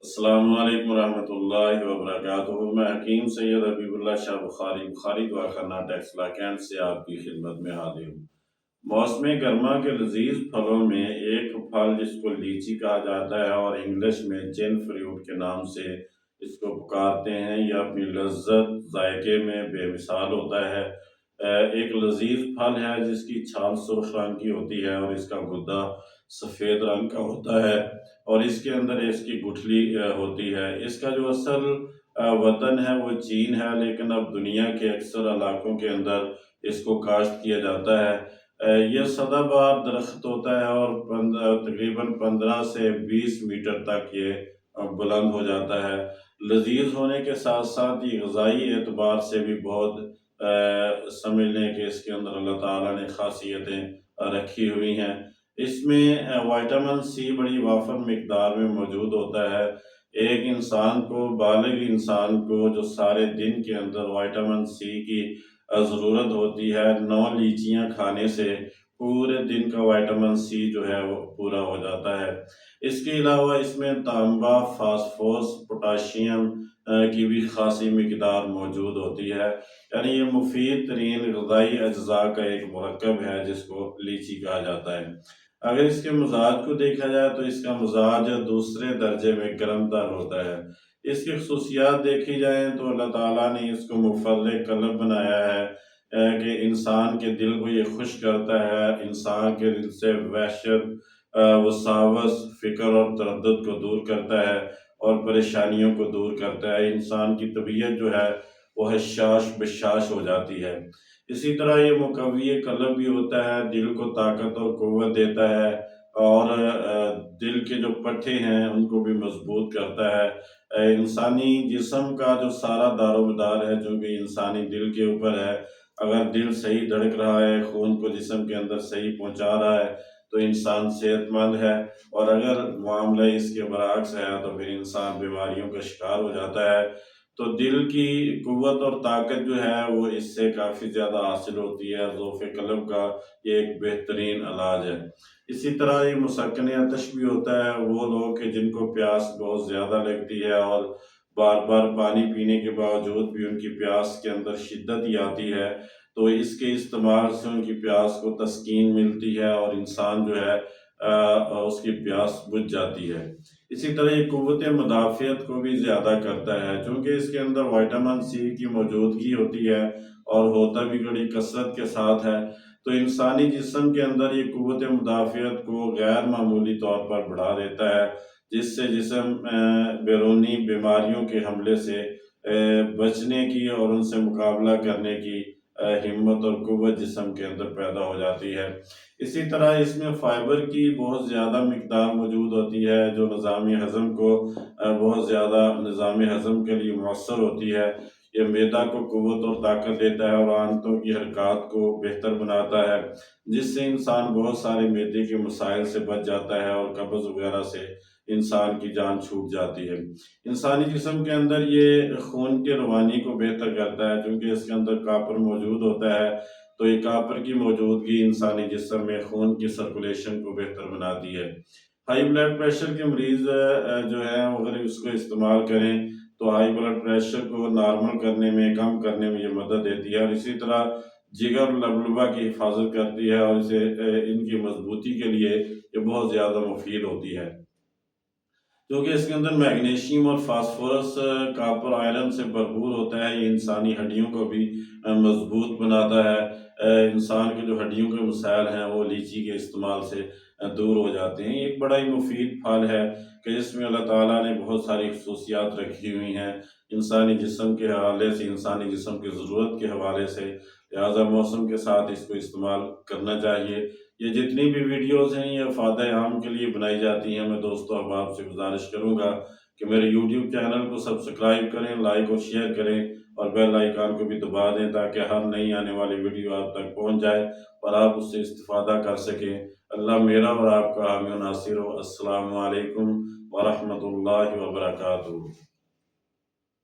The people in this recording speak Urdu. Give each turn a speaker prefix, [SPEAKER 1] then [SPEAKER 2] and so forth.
[SPEAKER 1] السلام علیکم ورحمۃ اللہ وبرکاتہ۔ میں حکیم سید حبیب اللہ شاہ بخاری دعا خانہ ٹیکس لا کینٹ سے آپ کی خدمت میں حاضر ہوں۔ موسم گرما کے لذیذ پھلوں میں ایک پھل جس کو لیچی کہا جاتا ہے اور انگلش میں چین فروٹ کے نام سے اس کو پکارتے ہیں، یہ اپنی لذت ذائقے میں بے مثال ہوتا ہے۔ ایک لذیذ پھل ہے جس کی چھال سرخ رنگ کی ہوتی ہے اور اس کا گدا سفید رنگ کا ہوتا ہے اور اس کے اندر اس کی گٹھلی ہوتی ہے۔ اس کا جو اصل وطن ہے وہ چین ہے، لیکن اب دنیا کے اکثر علاقوں کے اندر اس کو کاشت کیا جاتا ہے۔ یہ سدا بہار درخت ہوتا ہے اور تقریباً 15 سے 20 میٹر تک یہ بلند ہو جاتا ہے۔ لذیذ ہونے کے ساتھ ساتھ یہ غذائی اعتبار سے بھی بہت سمجھ لیں کہ اس کے اندر اللہ تعالیٰ نے خاصیتیں رکھی ہوئی ہیں۔ اس میں وائٹامن سی بڑی وافر مقدار میں موجود ہوتا ہے۔ ایک انسان کو، بالغ انسان کو جو سارے دن کے اندر وائٹامن سی کی ضرورت ہوتی ہے، 9 لیچیاں کھانے سے پورے دن کا وائٹامن سی جو ہے وہ پورا ہو جاتا ہے۔ اس کے علاوہ اس میں تانبا، فاسفورس، پوٹاشیم کی بھی خاصی مقدار موجود ہوتی ہے، یعنی یہ مفید ترین غذائی اجزاء کا ایک مرکب ہے جس کو لیچی کہا جاتا ہے۔ اگر اس کے مزاج کو دیکھا جائے تو اس کا مزاج دوسرے درجے میں گرم تر ہوتا ہے۔ اس کی خصوصیات دیکھی جائیں تو اللہ تعالیٰ نے اس کو مفرح قلب بنایا ہے کہ انسان کے دل کو یہ خوش کرتا ہے، انسان کے دل سے وحشت، وساوس، فکر اور تردد کو دور کرتا ہے اور پریشانیوں کو دور کرتا ہے۔ انسان کی طبیعت جو ہے وہ حشاش بشاش ہو جاتی ہے۔ اسی طرح یہ مقوی قلب بھی ہوتا ہے، دل کو طاقت اور قوت دیتا ہے اور دل کے جو پٹھے ہیں ان کو بھی مضبوط کرتا ہے۔ انسانی جسم کا جو سارا دار و مدار ہے جو کہ انسانی دل کے اوپر ہے۔ اگر دل صحیح دھڑک رہا ہے، خون کو جسم کے اندر صحیح پہنچا رہا ہے تو انسان صحت مند ہے، اور اگر معاملہ اس کے برعکس ہے تو پھر انسان بیماریوں کا شکار ہو جاتا ہے۔ تو دل کی قوت اور طاقت جو ہے وہ اس سے کافی زیادہ حاصل ہوتی ہے۔ ضعف قلب کا یہ ایک بہترین علاج ہے۔ اسی طرح یہ مسکن عطش بھی ہوتا ہے۔ وہ لوگ کہ جن کو پیاس بہت زیادہ لگتی ہے اور بار بار پانی پینے کے باوجود بھی ان کی پیاس کے اندر شدت ہی آتی ہے، تو اس کے استعمال سے ان کی پیاس کو تسکین ملتی ہے اور انسان جو ہے اس کی پیاس بجھ جاتی ہے۔ اسی طرح یہ قوت مدافعت کو بھی زیادہ کرتا ہے، چونکہ اس کے اندر وائٹامن سی کی موجودگی ہوتی ہے اور ہوتا بھی بڑی کثرت کے ساتھ ہے، تو انسانی جسم کے اندر یہ قوت مدافعت کو غیر معمولی طور پر بڑھا دیتا ہے، جس سے جسم بیرونی بیماریوں کے حملے سے بچنے کی اور ان سے مقابلہ کرنے کی ہمت اور قوت جسم کے اندر پیدا ہو جاتی ہے۔ اسی طرح اس میں فائبر کی بہت زیادہ مقدار موجود ہوتی ہے جو نظام ہضم کو بہت زیادہ نظام ہضم کے لیے مؤثر ہوتی ہے۔ یہ معدہ کو قوت اور طاقت دیتا ہے اور آنتوں کی حرکات کو بہتر بناتا ہے، جس سے انسان بہت سارے معدے کے مسائل سے بچ جاتا ہے اور قبض وغیرہ سے انسان کی جان چھوٹ جاتی ہے۔ انسانی جسم کے اندر یہ خون کی روانی کو بہتر کرتا ہے، چونکہ اس کے اندر کاپر موجود ہوتا ہے، تو یہ کاپر کی موجودگی انسانی جسم میں خون کی سرکولیشن کو بہتر بناتی ہے۔ ہائی بلڈ پریشر کے مریض جو ہے اگر اس کو استعمال کریں تو ہائی بلڈ پریشر کو نارمل کرنے میں، کم کرنے میں یہ مدد دیتی ہے، اور اسی طرح جگر لبلبہ کی حفاظت کرتی ہے اور اسے ان کی مضبوطی کے لیے یہ بہت زیادہ مفید ہوتی ہے، کیونکہ اس کے اندر میگنیشیم اور فاسفورس، کاپر، آئرن سے بھرپور ہوتا ہے۔ یہ انسانی ہڈیوں کو بھی مضبوط بناتا ہے۔ انسان کے جو ہڈیوں کے مسائل ہیں وہ لیچی کے استعمال سے دور ہو جاتے ہیں۔ ایک بڑا ہی مفید پھل ہے کہ جس میں اللہ تعالیٰ نے بہت ساری خصوصیات رکھی ہوئی ہیں انسانی جسم کے حوالے سے، انسانی جسم کی ضرورت کے حوالے سے، لہٰذا موسم کے ساتھ اس کو استعمال کرنا چاہیے۔ یہ جتنی بھی ویڈیوز ہیں یہ فائدہ عام کے لیے بنائی جاتی ہیں۔ میں دوستوں احباب سے گزارش کروں گا کہ میرے یوٹیوب چینل کو سبسکرائب کریں، لائک اور شیئر کریں اور بیل آئیکن کو بھی دبا دیں تاکہ ہر نئی آنے والی ویڈیو آپ تک پہنچ جائے اور آپ اس سے استفادہ کر سکیں۔ اللہ میرا اور آپ کا حامی و ناصر ہو۔ السلام علیکم ورحمۃ اللہ وبرکاتہ۔